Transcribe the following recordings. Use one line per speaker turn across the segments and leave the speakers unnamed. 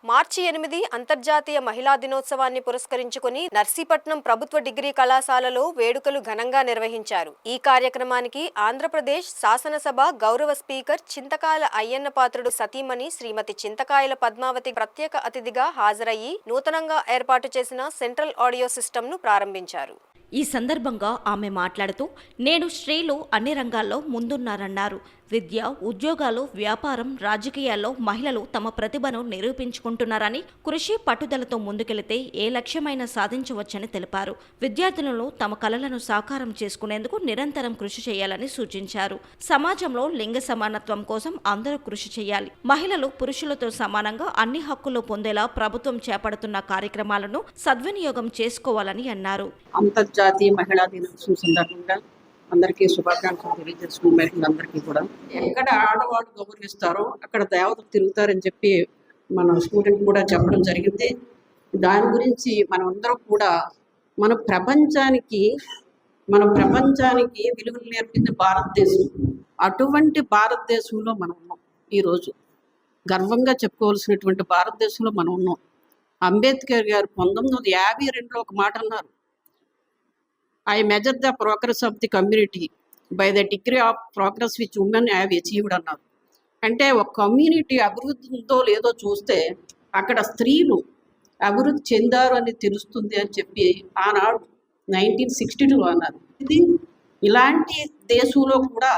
మార్చి 8 అంతర్జాతీయ మహిళా దినోత్సవాన్ని పురస్కరించుకుని నర్సీపట్నం ప్రభుత్వ డిగ్రీ కళాశాలలో వేడుకలు ఘనంగా నిర్వహించారు. ఈ కార్యక్రమానికి ఆంధ్రప్రదేశ్ శాసనసభ గౌరవ స్పీకర్ చింతకాయల అయ్యన్న పాత్రుడు సతీమణి శ్రీమతి చింతకాయల పద్మావతి ప్రత్యేక అతిథిగా హాజరయ్యి నూతనంగా ఏర్పాటు చేసిన సెంట్రల్ ఆడియో సిస్టమ్ను ప్రారంభించారు.
ఈ సందర్భంగా ఆమె మాట్లాడుతూ నేడు స్త్రీలు అన్ని రంగాల్లో ముందున్నారన్నారు. విద్య, ఉద్యోగాలు, వ్యాపారం, రాజకీయాల్లో మహిళలు తమ ప్రతిభను నిరూపించుకుంటున్నారని, కృషి పట్టుదలతో ముందుకెళితే ఏ లక్ష్యమైనా సాధించవచ్చని తెలిపారు. విద్యార్థులను తమ కలలను సాకారం చేసుకునేందుకు నిరంతరం కృషి చేయాలని సూచించారు. సమాజంలో లింగ సమానత్వం కోసం అందరూ కృషి చేయాలి. మహిళలు పురుషులతో సమానంగా అన్ని హక్కులు పొందేలా ప్రభుత్వం చేపడుతున్న కార్యక్రమాలను సద్వినియోగం చేసుకోవాలని అన్నారు.
అంతర్జాతీయ మహిళా దినోత్సవం సందర్భంగా అందరికీ శుభాకాంక్షలు తెలియజేసుకున్న మహిళలందరికీ కూడా ఎక్కడ ఆడవాళ్ళు గౌరవిస్తారో అక్కడ దేవతలు తిరుగుతారని చెప్పి మన స్టూడెంట్ కూడా చెప్పడం జరిగింది. దాని గురించి మనం అందరం కూడా మన ప్రపంచానికి విలువలు నేర్పింది భారతదేశం. అటువంటి భారతదేశంలో మనం ఉన్నాం. ఈరోజు గర్వంగా చెప్పుకోవాల్సినటువంటి భారతదేశంలో మనం ఉన్నాం. అంబేద్కర్ గారు 1952లో ఒక మాట అన్నారు, I measure the progress of the community by the degree of progress which women have achieved అన్నారు. అంటే ఒక కమ్యూనిటీ అభివృద్ధి ఉందో లేదో చూస్తే అక్కడ స్త్రీలు అభివృద్ధి చెందారు అని తెలుస్తుంది అని చెప్పి ఆనాడు 1962 అన్నారు. ఇది ఇలాంటి దేశంలో కూడా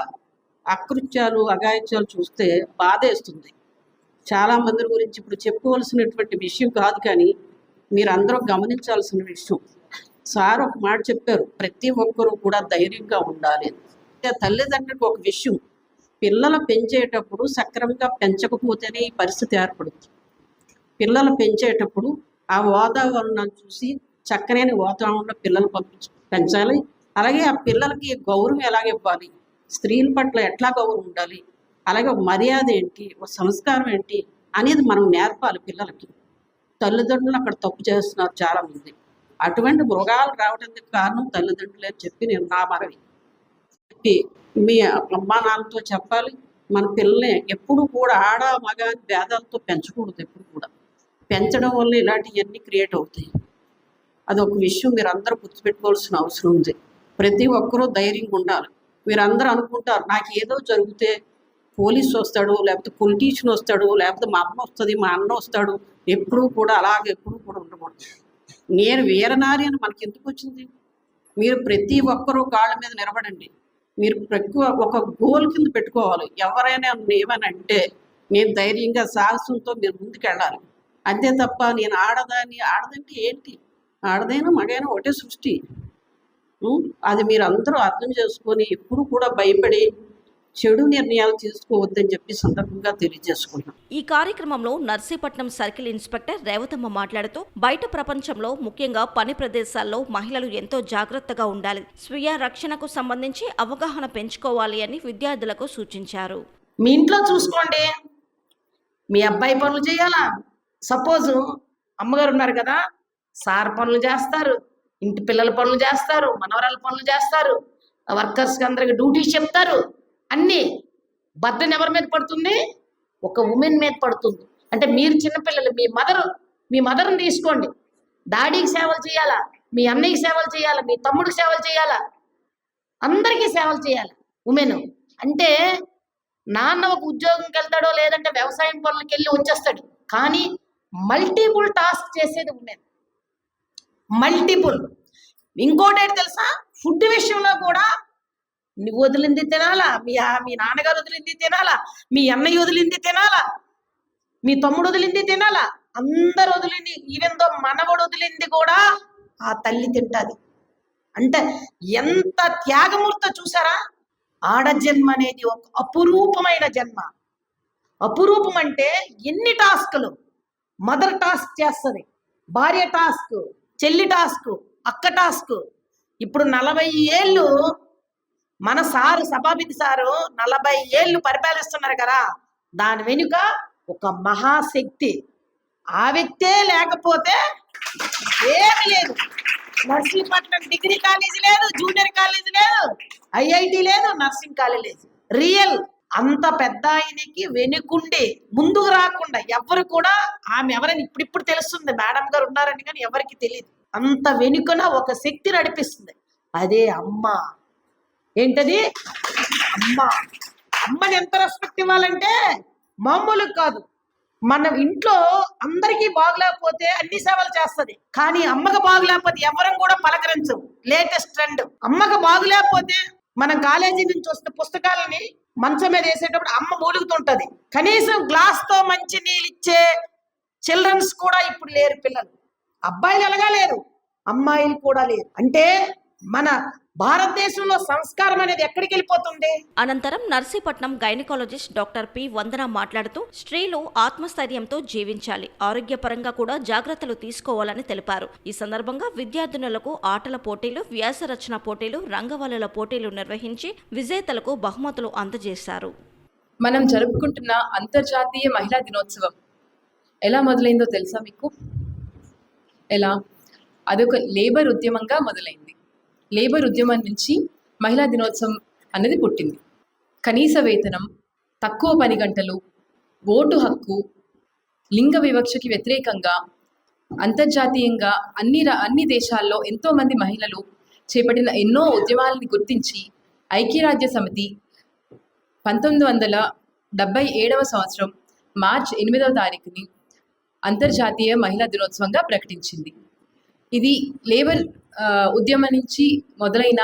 అకృత్యాలు, అఘాయిత్యాలు చూస్తే బాధేస్తుంది. చాలామంది గురించి ఇప్పుడు చెప్పుకోవాల్సినటువంటి విషయం కాదు, కానీ మీరు అందరూ గమనించాల్సిన విషయం. సార్ ఒక మాట చెప్పారు, ప్రతి ఒక్కరూ కూడా ధైర్యంగా ఉండాలి. తల్లిదండ్రులకు ఒక విషయం, పిల్లలు పెంచేటప్పుడు సక్రమంగా పెంచకపోతేనే ఈ పరిస్థితి ఏర్పడుతుంది. పిల్లలు పెంచేటప్పుడు ఆ వాతావరణాన్ని చూసి చక్కనైన వాతావరణంలో పిల్లలు పెంచాలి. అలాగే ఆ పిల్లలకి గౌరవం ఎలాగ ఇవ్వాలి, స్త్రీల పట్ల ఎట్లా గౌరవం ఉండాలి, అలాగే ఒక మర్యాద ఏంటి, ఒక సంస్కారం ఏంటి అనేది మనం నేర్పాలి పిల్లలకి. తల్లిదండ్రులు అక్కడ తప్పు చేస్తున్నారు చాలామంది. అటువంటి మృగాలు రావడానికి కారణం తల్లిదండ్రులే అని చెప్పి నేను నా మనవి చెప్పి మీ అమ్మా నాన్నతో చెప్పాలి. మన పిల్లల్ని ఎప్పుడు కూడా ఆడ మగ భేదాలతో పెంచకూడదు. ఎప్పుడు కూడా పెంచడం వల్ల ఇలాంటివన్నీ క్రియేట్ అవుతాయి. అదొక విషయం మీరు అందరూ గుర్తుపెట్టుకోవాల్సిన అవసరం ఉంది. ప్రతి ఒక్కరూ ధైర్యంగా ఉండాలి. మీరు అందరూ అనుకుంటారు నాకు ఏదో జరిగితే పోలీసు వస్తాడు, లేకపోతే పొలిటీషియన్ వస్తాడు, లేకపోతే మా అమ్మ వస్తుంది, మా అన్న వస్తాడు. ఎప్పుడూ కూడా అలాగే ఎప్పుడు కూడా ఉండకూడదు. నేను వీరనారి అని మనకి ఎందుకు వచ్చింది? మీరు ప్రతి ఒక్కరూ కాళ్ళ మీద నిలబడండి. మీరు ఒక గోల్ కింద పెట్టుకోవాలి. ఎవరైనా ఏమని అంటే నేను ధైర్యంగా సాహసంతో మీరు ముందుకు వెళ్ళాలి. అంతే తప్ప నేను ఆడదంటే ఏంటి? ఆడదైనా మగైనా ఒకటే సృష్టి. అది మీరు అందరూ అర్థం చేసుకొని ఎప్పుడు కూడా భయపడి చెడు నిర్ణయాలు తీసుకోవద్దని చెప్పి సందర్భంగా తెలియజేసుకుంటున్నాం.
ఈ కార్యక్రమంలో నర్సీపట్నం సర్కిల్ ఇన్స్పెక్టర్ రేవతమ్మ మాట్లాడుతూ బయట ప్రపంచంలో ముఖ్యంగా పని ప్రదేశాల్లో మహిళలు ఎంతో జాగ్రత్తగా ఉండాలి, స్వీయ రక్షణకు సంబంధించి అవగాహన పెంచుకోవాలి అని విద్యార్థులకు సూచించారు.
మీ ఇంట్లో చూసుకోండి, మీ అబ్బాయి పనులు చేయాలా? సపోజ్ అమ్మగారు ఉన్నారు కదా, సార్ పనులు చేస్తారు, ఇంటి పిల్లల పనులు చేస్తారు, మనవరాల పనులు చేస్తారు, వర్కర్స్కి అందరికి డ్యూటీ చెప్తారు. అన్నీ బర్డెన్ ఎవరి మీద పడుతుంది? ఒక ఉమెన్ మీద పడుతుంది. అంటే మీరు చిన్నపిల్లలు, మీ మదర్ని తీసుకోండి. డాడీకి సేవలు చేయాలా, మీ అన్నయ్యకి సేవలు చేయాలా, మీ తమ్ముడికి సేవలు చేయాలా, అందరికీ సేవలు చేయాలి ఉమెన్. అంటే నాన్న ఒక ఉద్యోగంకి వెళ్తాడో లేదంటే వ్యవసాయం పనులకి వెళ్ళి వచ్చేస్తాడు, కానీ మల్టిపుల్ టాస్క్ చేసేది ఉమెన్. మల్టిపుల్. ఇంకోటి ఏంటి తెలుసా? ఫుడ్ విషయంలో కూడా నువ్వు వదిలింది తినాలా, మీ నాన్నగారు వదిలింది తినాలా, మీ అన్నయ్య వదిలింది తినాలా, మీ తమ్ముడు వదిలింది తినాలా, అందరు వదిలింది, ఈవెందో మనవడు వదిలింది కూడా ఆ తల్లి తింటది. అంటే ఎంత త్యాగమూర్తో చూసారా? ఆడజన్మ అనేది ఒక అపురూపమైన జన్మ. అపురూపం అంటే ఎన్ని టాస్కులు. మదర్ టాస్క్ చేస్తుంది, భార్య టాస్క్, చెల్లి టాస్క్, అక్క టాస్క్. ఇప్పుడు 40 ఏళ్ళు మన సారు, సభాపతి సారు 40 ఏళ్ళు పరిపాలిస్తున్నారు కదా, దాని వెనుక ఒక మహాశక్తి. ఆ వ్యక్తే లేకపోతే ఏమి లేదు. నర్సీపట్నం డిగ్రీ కాలేజీ లేదు, జూనియర్ కాలేజీ లేదు, ఐఐటి లేదు, నర్సింగ్ కాలేజ్ లేదు. రియల్ అంత పెద్ద ఆయనకి వెనుకుండి ముందుకు రాకుండా ఎవరు కూడా ఆమె ఎవరని ఇప్పుడు తెలుస్తుంది, మేడం గారు ఉన్నారని, కానీ ఎవరికి తెలియదు. అంత వెనుకన ఒక శక్తి నడిపిస్తుంది, అదే అమ్మ. ఏంటది? అమ్మ. అమ్మని ఎంత రెస్పెక్ట్ ఇవ్వాలంటే మామూలు కాదు. మన ఇంట్లో అందరికీ బాగులేకపోతే అన్ని సేవలు చేస్తుంది, కానీ అమ్మకు బాగులేకపోతే ఎవరం కూడా పలకరించం. Latest trend. అమ్మకు బాగులేకపోతే మనం కాలేజీ నుంచి వస్తే పుస్తకాలని మంచం మీద వేసేటప్పుడు అమ్మ మూలుగుతుంటది. కనీసం గ్లాస్ తో మంచి నీళ్ళు ఇచ్చే చిల్డ్రన్స్ కూడా ఇప్పుడు లేరు. పిల్లలు, అబ్బాయిలు ఎలాగా లేరు, అమ్మాయిలు కూడా లేరు. అంటే మన భారతదేశంలో సంస్కారం అనేది ఎక్కడికి వెళ్ళిపోతుంది?
అనంతరం నర్సీపట్నం గైనకాలజిస్ట్ డాక్టర్ పి వందన మాట్లాడుతూ స్త్రీలు ఆత్మస్థైర్యంతో జీవించాలి, ఆరోగ్యపరంగా కూడా జాగ్రత్తలు తీసుకోవాలని తెలిపారు. ఈ సందర్భంగా విద్యార్థినులకు ఆటల పోటీలు, వ్యాస రచన పోటీలు, రంగవల్లుల పోటీలు నిర్వహించి విజేతలకు బహుమతులు అందజేశారు.
మనం జరుపుకుంటున్న అంతర్జాతీయ మహిళా దినోత్సవం ఎలా మొదలైందో తెలుసా మీకు? ఎలా? అదొక లేబర్ ఉద్యమంగా మొదలైంది. లేబర్ ఉద్యమం నుంచి మహిళా దినోత్సవం అన్నది పుట్టింది. కనీస వేతనం, తక్కువ పని గంటలు, ఓటు హక్కు, లింగ వివక్షకి వ్యతిరేకంగా అంతర్జాతీయంగా అన్ని దేశాల్లో ఎంతోమంది మహిళలు చేపట్టిన ఎన్నో ఉద్యమాలని గుర్తించి ఐక్యరాజ్య సమితి 1977వ సంవత్సరం మార్చి 8వ తారీఖుని అంతర్జాతీయ మహిళా దినోత్సవంగా ప్రకటించింది. ఇది లేబర్ ఉద్యమం నుంచి మొదలైన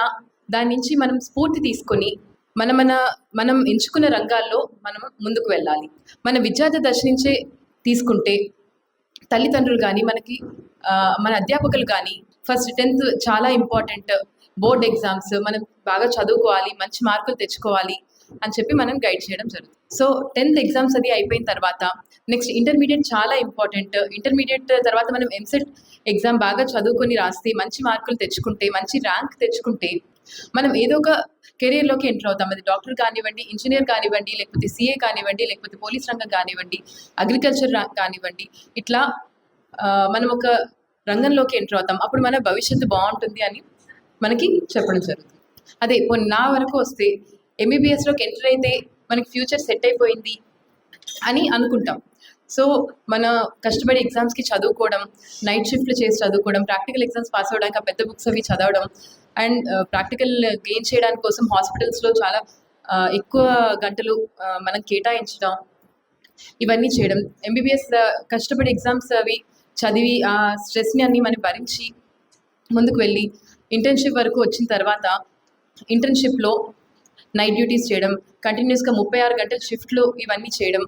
దాని నుంచి మనం స్ఫూర్తి తీసుకొని మనం ఎంచుకున్న రంగాల్లో మనం ముందుకు వెళ్ళాలి. మన విద్యార్థి దశ నుంచే తీసుకుంటే తల్లిదండ్రులు కానీ మన అధ్యాపకులు కానీ ఫస్ట్ 10th చాలా ఇంపార్టెంట్. బోర్డ్ ఎగ్జామ్స్ మనం బాగా చదువుకోవాలి, మంచి మార్కులు తెచ్చుకోవాలి అని చెప్పి మనం గైడ్ చేయడం జరుగుతుంది. సో 10th ఎగ్జామ్స్ అది అయిపోయిన తర్వాత నెక్స్ట్ ఇంటర్మీడియట్ చాలా ఇంపార్టెంట్. ఇంటర్మీడియట్ తర్వాత మనం ఎంసెట్ ఎగ్జామ్ బాగా చదువుకొని రాస్తే, మంచి మార్కులు తెచ్చుకుంటే, మంచి ర్యాంక్ తెచ్చుకుంటే మనం ఏదో ఒక కెరీర్లోకి ఎంటర్ అవుతాం. అది డాక్టర్ కానివ్వండి, ఇంజనీర్ కానివ్వండి, లేకపోతే సిఏ కానివ్వండి, లేకపోతే పోలీస్ రంగం కానివ్వండి, అగ్రికల్చర్ కానివ్వండి, ఇట్లా మనం ఒక రంగంలోకి ఎంటర్ అవుతాం. అప్పుడు మన భవిష్యత్తు బాగుంటుంది అని మనకి చెప్పడం జరుగుతుంది. అదే నా వరకు వస్తే ఎంబీబీఎస్లోకి ఎంటర్ అయితే మనకి ఫ్యూచర్ సెట్ అయిపోయింది అని అనుకుంటాం. సో మన కష్టపడి ఎగ్జామ్స్కి చదువుకోవడం, నైట్ షిఫ్ట్లు చేసి చదువుకోవడం, ప్రాక్టికల్ ఎగ్జామ్స్ పాస్ అవ్వడానికి ఆ పెద్ద బుక్స్ అవి చదవడం, అండ్ ప్రాక్టికల్ గెయిన్ చేయడానికి కోసం హాస్పిటల్స్లో చాలా ఎక్కువ గంటలు మనం కేటాయించడం, ఇవన్నీ చేయడం. ఎంబీబీఎస్ కష్టపడి ఎగ్జామ్స్ అవి చదివి ఆ స్ట్రెస్ని అన్ని మనం భరించి ముందుకు వెళ్ళి ఇంటర్న్షిప్ వరకు వచ్చిన తర్వాత ఇంటర్న్షిప్లో నైట్ డ్యూటీస్ చేయడం, కంటిన్యూస్గా 36 గంటల షిఫ్ట్లు ఇవన్నీ చేయడం.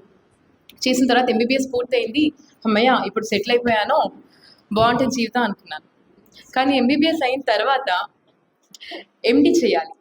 చేసిన తర్వాత ఎంబీబీఎస్ పూర్తయింది, అమ్మయ్య ఇప్పుడు సెటిల్ అయిపోయాను, బాగుంటుంది జీవితం అనుకున్నాను. కానీ ఎంబీబీఎస్ అయిన తర్వాత ఎండి చేయాలి.